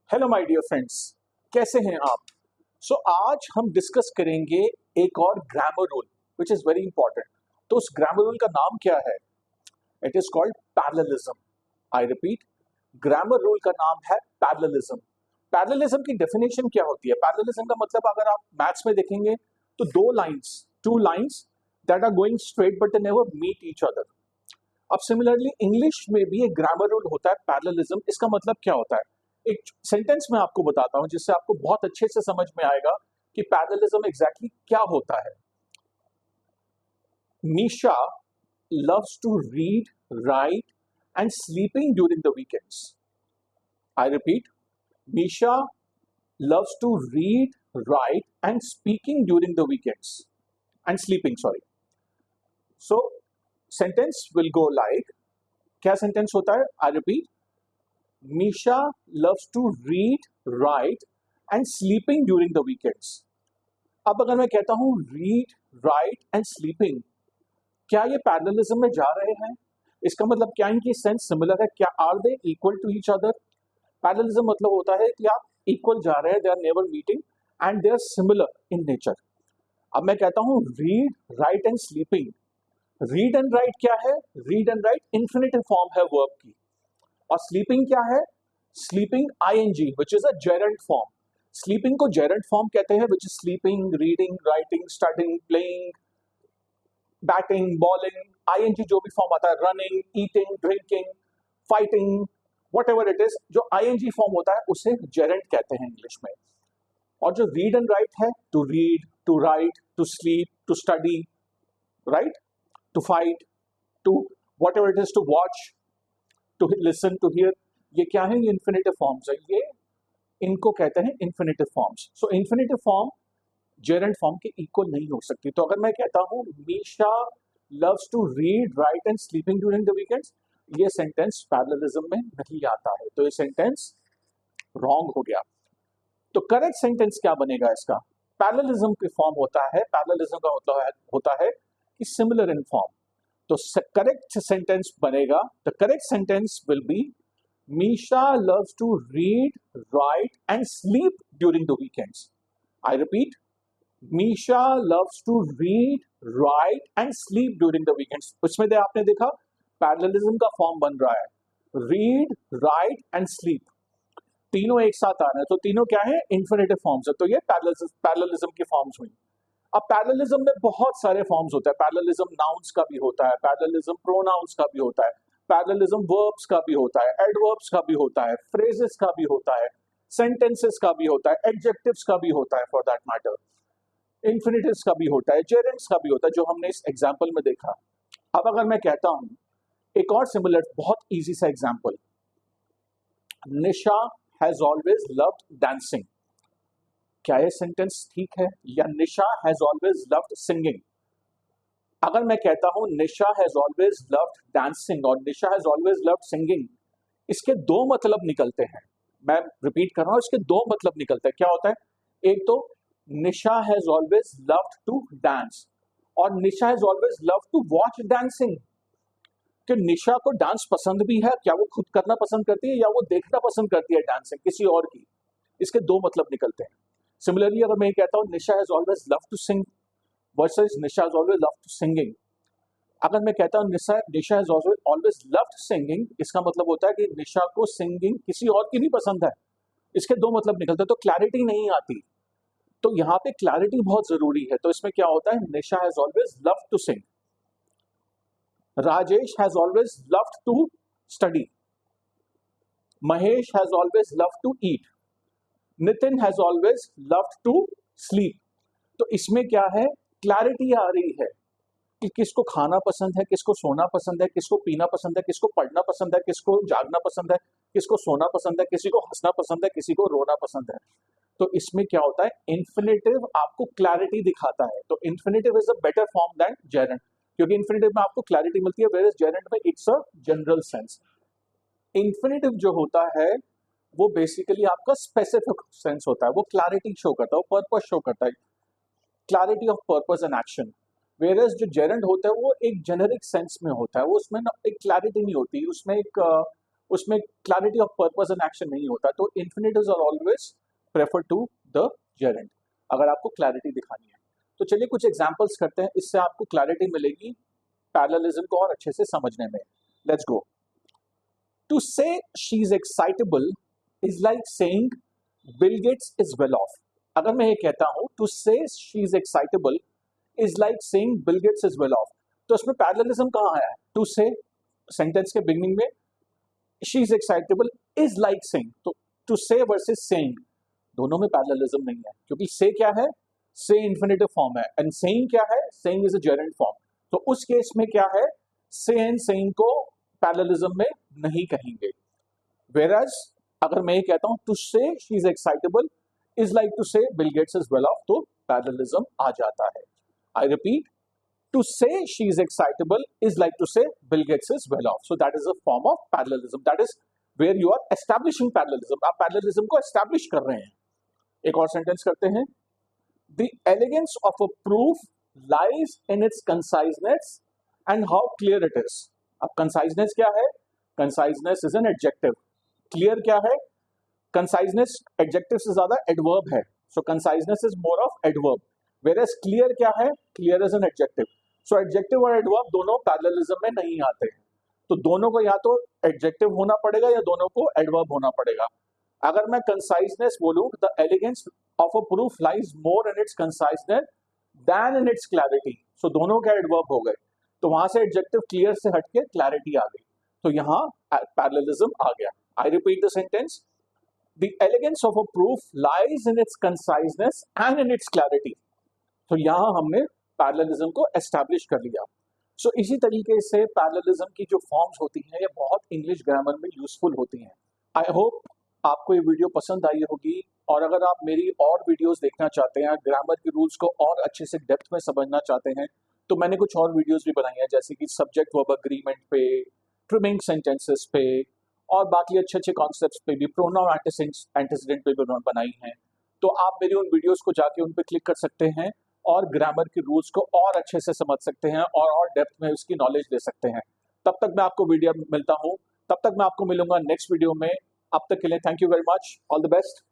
Hello my dear friends, कैसे हैं आप? आज हम डिस्कस करेंगे एक और grammar rule which is very important. तो उस ग्रामर रूल का नाम क्या है? It is called parallelism. I repeat, grammar rule का नाम है पैरेललिज्म। पैरेललिज्म की डेफिनेशन क्या होती है? पैरेललिज्म का मतलब अगर आप मैथ्स में देखेंगे तो two lines that are going straight but they never meet each other. अब सिमिलरली इंग्लिश में भी एक ग्रामर रूल होता है पैरेललिज्म। इसका मतलब क्या होता है? एक सेंटेंस में आपको बताता हूं जिससे आपको बहुत अच्छे से समझ में आएगा कि पैरेललिज्म एग्जैक्टली क्या होता है। Misha loves to read, write, and sleeping during the weekends. I repeat, Misha loves to read, write, and speaking during the weekends. And sleeping, sorry. So, sentence will go like, क्या sentence होता है? I repeat, Misha loves to read, write, and sleeping during the weekends. अब अगर मैं कहता हूं read, write, and sleeping, क्या ये पैरेललिज्म में जा रहे हैं? इसका मतलब क्या इनकी सेंस सिमिलर है? क्या are they equal to each other? Parallelism मतलब होता है कि आप इक्वल जा रहे हैं, they are never meeting and they are similar in nature. अब मैं कहता हूं read, write and sleeping. Read and write क्या है? Read and write infinitive form है वर्ब की। और स्लीपिंग क्या है? Sleeping ING which is a gerund form. Sleeping को जेरेंट फॉर्म कहते हैं which is sleeping, reading, writing, studying, playing, batting, bowling, ING जो भी फॉर्म आता है, running, eating, drinking, fighting, whatever it is, जो आईएनजी फॉर्म होता है उसे जेरेंट कहते हैं इंग्लिश में। और जो रीड एंड राइट है, to read, to write, to sleep, to study, write, to fight, to whatever it is, to watch, to listen, to hear, ये क्या है? ये इन्फिनिटिव फॉर्म्स है। ये इनको कहते हैं infinitive forms. So infinitive form gerund form के इक्वल नहीं हो सकती। तो अगर मैं कहता हूं Misha loves to read, write and sleeping during the weekends, ये सेंटेंस पैरेललिज्म में नहीं आता है, तो ये सेंटेंस रॉन्ग हो गया। तो करेक्ट सेंटेंस क्या बनेगा इसका? पैरेललिज्म की फॉर्म होता है, पैरेललिज्म का मतलब होता है कि सिमिलर इन फॉर्म। तो करेक्ट सेंटेंस बनेगा, the correct sentence will be Misha loves to read, write and sleep during the weekends. I repeat, Misha loves to read, write and sleep during the weekends. उसमें आपने देखा पैरेललिज्म का form बन रहा है, read, write and sleep, तीनों एक साथ आ रहे हैं। तो तीनों क्या है? इन्फिनिटिव फॉर्म्स है। तो ये पैरेललिज्म की फॉर्म्स हुई। अब पैरेललिज्म में बहुत सारे फॉर्म्स होते हैं। पैरेललिज्म नाउन्स का भी होता है, पैरेललिज्म प्रोनाउंस का भी होता है, पैरेललिज्म वर्ब्स का भी होता है, एडवर्ब्स का भी होता है, फ्रेजेस का भी होता है, सेंटेंसेस का भी होता है, एडजेक्टिव्स का भी होता है फॉर दैट मैटर, इन्फिनिटिव्स का भी होता है, जेरेंट्स का भी होता है, जो हमने इस एग्जाम्पल में देखा। अब अगर मैं कहता हूं एक और सिमिलर बहुत इजी सा example, Nisha has always loved dancing, क्या ये सेंटेंस ठीक है? या निशा हैज ऑलवेज लव्ड सिंगिंग। अगर मैं कहता हूं Nisha has always loved dancing और Nisha has always loved singing, इसके दो मतलब निकलते हैं। मैं रिपीट कर रहा हूं, इसके दो मतलब निकलते हैं। क्या होता है? एक तो Nisha has always loved to dance और Nisha has always loved to watch dancing. कि निशा को डांस पसंद भी है, क्या वो खुद करना पसंद करती है या वो देखना पसंद करती है डांसिंग किसी और की? इसके दो मतलब निकलते हैं। सिमिलरली अगर मैं कहता हूं Nisha has always loved to sing versus Nisha has always loved to singing, अगर मैं कहता हूं Nisha has always loved singing, इसका मतलब होता है कि निशा को सिंगिंग किसी और की भी पसंद है। इसके दो मतलब निकलते हैं, तो क्लैरिटी नहीं आती। तो यहाँ पे क्लैरिटी बहुत जरूरी है। तो इसमें क्या होता है? Nisha has always loved to sing, Rajesh has always loved to study, Mahesh has always loved to eat, Nitin has always loved to sleep. तो इसमें क्या है? क्लैरिटी आ रही है कि किसको खाना पसंद है, किसको सोना पसंद है, किसको पीना पसंद है, किसको पढ़ना पसंद है, किसको जागना पसंद है, किसको सोना पसंद है, किसी को हंसना पसंद है, किसी को रोना पसंद है। तो इसमें क्या होता है? इन्फिनिटिव आपको क्लैरिटी दिखाता है। तो infinitive is a better form than gerund, क्योंकि इन्फिनिटिव में आपको क्लैरिटी मिलती है, वेयर जेरेंट में it's a general sense. Infinitive जो होता है वो बेसिकली आपका स्पेसिफिक सेंस होता है, वो क्लैरिटी शो करता है, वो पर्पस शो करता है, clarity of purpose and action. Whereas जो जेरेंट होता है वो एक जेनेरिक सेंस में होता है, वो उसमें ना एक क्लैरिटी नहीं होती, उसमें एक उसमें clarity of purpose and action नहीं होता, तो infinitives are always prefer to the gerund अगर आपको क्लैरिटी दिखानी है। तो चलिए कुछ एग्जांपल्स करते हैं, इससे आपको क्लैरिटी मिलेगी पैरेललिज्म को और अच्छे से समझने में। Let's go. To say she is excitable is like saying bill Gates is well of. अगर मैं ये कहता हूं to say she is excitable is like saying bill Gates is well off, तो इसमें पैरेललिज्म कहाँ आया है? टू से सेंटेंस के बिगिनिंग में she is excitable is like saying, तो टू से वर्सेस सेइंग दोनों में पैरेललिज्म नहीं है, क्योंकि से क्या है? से इन्फिनेटिव फॉर्म है, एंड सेइंग क्या है? Saying is a gerund form. तो उस केस में क्या है? से एंड सेइंग को पैरेललिज्म में नहीं कहेंगे। वेराज अगर मैं ये कहता हूं to say she is excitable is like to say Bill Gates is well off, तो पैरेललिज्म आ जाता है। I repeat, to say she is excitable is like to say Bill Gates is well off. So that is a form of parallelism. That is where you are establishing parallelism. आप parallelism को establish कर रहे हैं। एक और sentence करते हैं। The elegance of a proof lies in its conciseness and how clear it is. अब conciseness क्या है? Conciseness is an adjective. Clear क्या है? Conciseness adjective से ज़्यादा adverb है. So conciseness is more of adverb. Whereas clear क्या है? Clear is an adjective. So adjective और एडवर्ब दोनों पैरेललिज्म में नहीं आते हैं, तो दोनों को या तो एडजेक्टिव होना पड़ेगा या दोनों को एडवर्ब होना पड़ेगा। अगर मैं कंसाइजनेस बोलूं, the elegance of a proof lies more in its conciseness than in its clarity, so दोनों के एडवर्ब हो गए, तो वहां से एडजेक्टिव क्लियर से हटके क्लैरिटी आ गई, तो यहाँ पैरेललिज्म आ गया। I repeat the sentence, the elegance of a proof lies in its conciseness and in its clarity, तो यहाँ हमने पैरेललिज्म को एस्टैब्लिश कर लिया। सो इसी तरीके से पैरेललिज्म की जो फॉर्म्स होती हैं ये बहुत इंग्लिश ग्रामर में यूजफुल होती हैं। आई होप आपको ये वीडियो पसंद आई होगी, और अगर आप मेरी और वीडियोस देखना चाहते हैं, ग्रामर के रूल्स को और अच्छे से डेप्थ में समझना चाहते हैं, तो मैंने कुछ और वीडियोस भी बनाई हैं, जैसे कि सब्जेक्ट वर्ब एग्रीमेंट पे, ट्रिमिंग सेंटेंसेस पे, और बाकी अच्छे अच्छे कॉन्सेप्ट्स पे भी, प्रोनाउन एंटीसीडेंट पे भी बनाई हैं। तो आप मेरी उन वीडियोस को जाके उन पे क्लिक कर सकते हैं और ग्रामर के रूल्स को और अच्छे से समझ सकते हैं और डेप्थ में उसकी नॉलेज ले सकते हैं। तब तक मैं आपको वीडियो मिलता हूं, तब तक मैं आपको मिलूंगा नेक्स्ट वीडियो में। अब तक के लिए thank you very much, all the best.